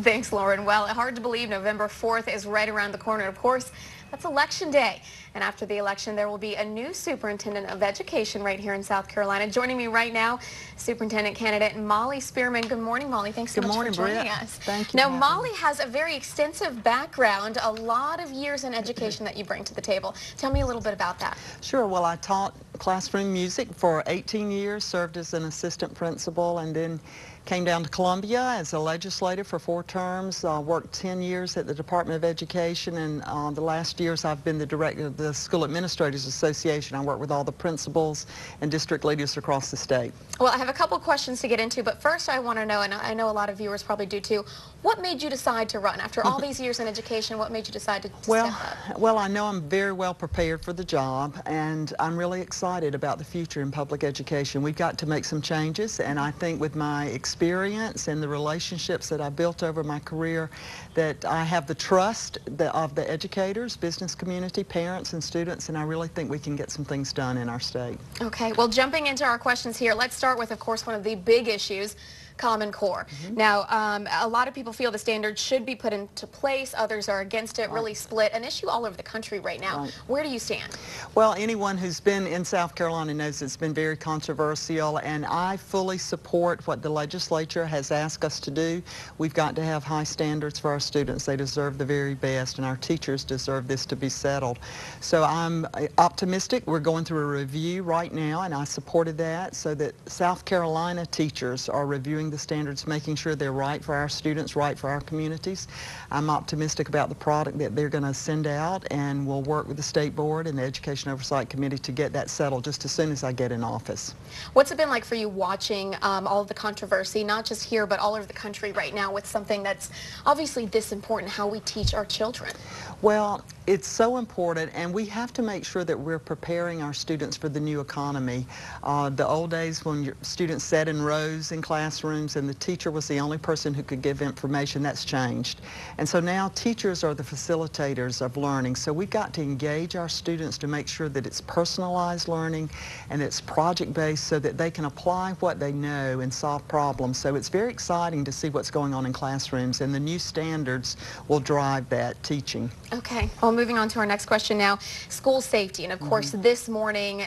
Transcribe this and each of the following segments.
Thanks, Lauren. Well, hard to believe November 4th is right around the corner. Of course, that's Election Day. And after the election, there will be a new superintendent of education right here in South Carolina. Joining me right now, superintendent candidate Molly Spearman. Good morning, Molly. Thanks so much for joining us. Thank you. Now, Molly has a very extensive background, a lot of years in education that you bring to the table. Tell me a little bit about that. Sure. Well, I taught classroom music for 18 years, served as an assistant principal, and then came down to Columbia as a legislator for 4 terms, worked 10 years at the Department of Education, and the last years I've been the director of the School Administrators Association. I work with all the principals and district leaders across the state. Well, I have a couple questions to get into, but first I want to know, and I know a lot of viewers probably do too, what made you decide to run? After all these years in education, what made you decide to step up? Well, I know I'm very well prepared for the job, and I'm really excited about the future in public education. We've got to make some changes, and I think with my experience and the relationships that I built over my career, that I have the trust of the educators, business community, parents, and students, and I really think we can get some things done in our state. Okay, well, jumping into our questions here, let's start with, of course, one of the big issues, Common Core. Now, a lot of people feel the standards should be put into place. Others are against it, really split. An issue all over the country right now. Where do you stand? Well, anyone who's been in South Carolina knows it's been very controversial, and I fully support what the legislature has asked us to do. We've got to have high standards for our students. They deserve the very best, and our teachers deserve this to be settled. So I'm optimistic. We're going through a review right now, and I supported that so that South Carolina teachers are reviewing the standards, making sure they're right for our students, right for our communities. I'm optimistic about the product that they're going to send out, and we'll work with the State Board and the Education Oversight Committee to get that settled just as soon as I get in office. What's it been like for you watching all of the controversy, not just here, but all over the country right now with something that's obviously this important, how we teach our children? Well, it's so important, and we have to make sure that we're preparing our students for the new economy. The old days when your students sat in rows in classrooms and the teacher was the only person who could give information, that's changed. And so now teachers are the facilitators of learning. So we've got to engage our students to make sure that it's personalized learning and it's project-based so that they can apply what they know and solve problems. So it's very exciting to see what's going on in classrooms, and the new standards will drive that teaching. Okay. Well, moving on to our next question now, school safety. And of course, this morning,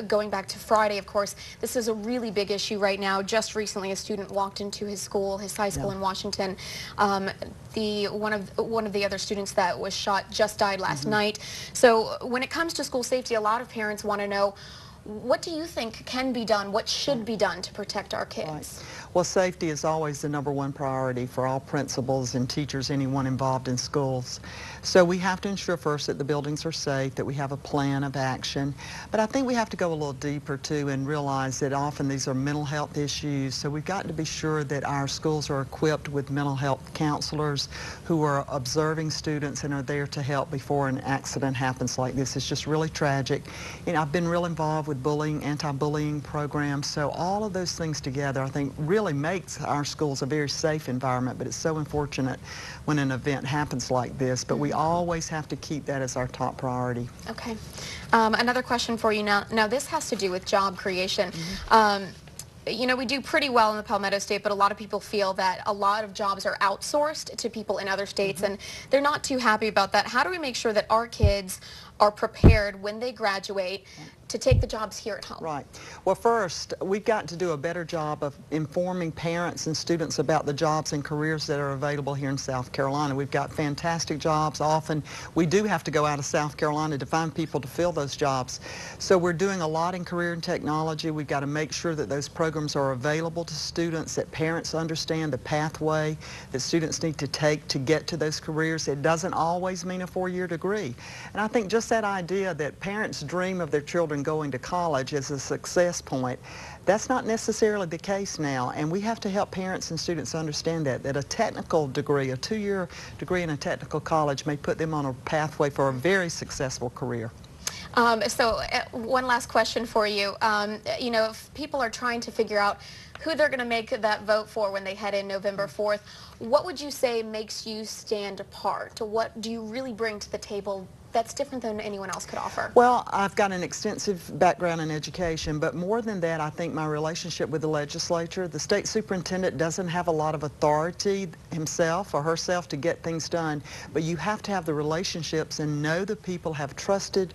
going back to Friday, of course, this is a really big issue right now. Just recently, a student walked into his school, his high school in Washington. One of the other students that was shot just died last night. So when it comes to school safety, a lot of parents want to know, what do you think can be done? What should be done to protect our kids? Right. Well, safety is always the #1 priority for all principals and teachers, anyone involved in schools. So we have to ensure first that the buildings are safe, that we have a plan of action. But I think we have to go a little deeper too and realize that often these are mental health issues. So we've got to be sure that our schools are equipped with mental health counselors who are observing students and are there to help before an accident happens like this. It's just really tragic. You know, I've been real involved with bullying, anti-bullying programs. So all of those things together, I think, really makes our schools a very safe environment. But it's so unfortunate when an event happens like this. But we always have to keep that as our top priority. Okay. Another question for you now. Now this has to do with job creation. You know, we do pretty well in the Palmetto State, but a lot of people feel that a lot of jobs are outsourced to people in other states, and they're not too happy about that. How do we make sure that our kids are prepared when they graduate to take the jobs here at home? Right. Well, first, we've got to do a better job of informing parents and students about the jobs and careers that are available here in South Carolina. We've got fantastic jobs. Often, we do have to go out of South Carolina to find people to fill those jobs. So we're doing a lot in career and technology. We've got to make sure that those programs are available to students, that parents understand the pathway that students need to take to get to those careers. It doesn't always mean a 4-year degree. And I think just that idea that parents dream of their children going to college as a success point, that's not necessarily the case now, and we have to help parents and students understand that a technical degree, a 2-year degree in a technical college, may put them on a pathway for a very successful career. One last question for you. You know, if people are trying to figure out who they're going to make that vote for when they head in November 4th, what would you say makes you stand apart? What do you really bring to the table that's different than anyone else could offer? Well, I've got an extensive background in education, but more than that, I think my relationship with the legislature, the state superintendent doesn't have a lot of authority himself or herself to get things done, but you have to have the relationships and know the people, have trusted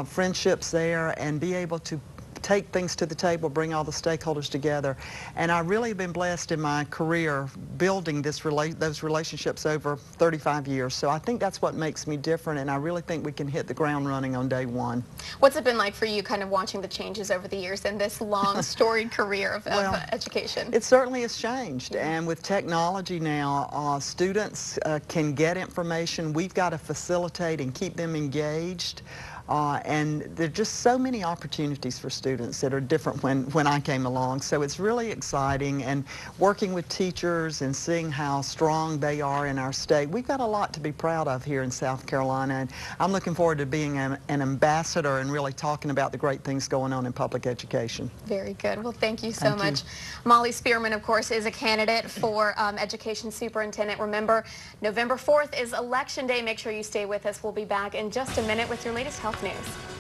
friendships there, and be able to take things to the table, bring all the stakeholders together. And I really have been blessed in my career building those relationships over 35 years. So I think that's what makes me different, and I really think we can hit the ground running on day one. What's it been like for you kind of watching the changes over the years in this long storied career of education? It certainly has changed, and with technology now, students can get information. We've got to facilitate and keep them engaged. And there are just so many opportunities for students that are different when I came along. So it's really exciting, and working with teachers and seeing how strong they are in our state. We've got a lot to be proud of here in South Carolina, and I'm looking forward to being an ambassador and really talking about the great things going on in public education. Very good. Well, thank you so much. Molly Spearman, of course, is a candidate for Education Superintendent. Remember, November 4th is Election Day. Make sure you stay with us. We'll be back in just a minute with your latest health news.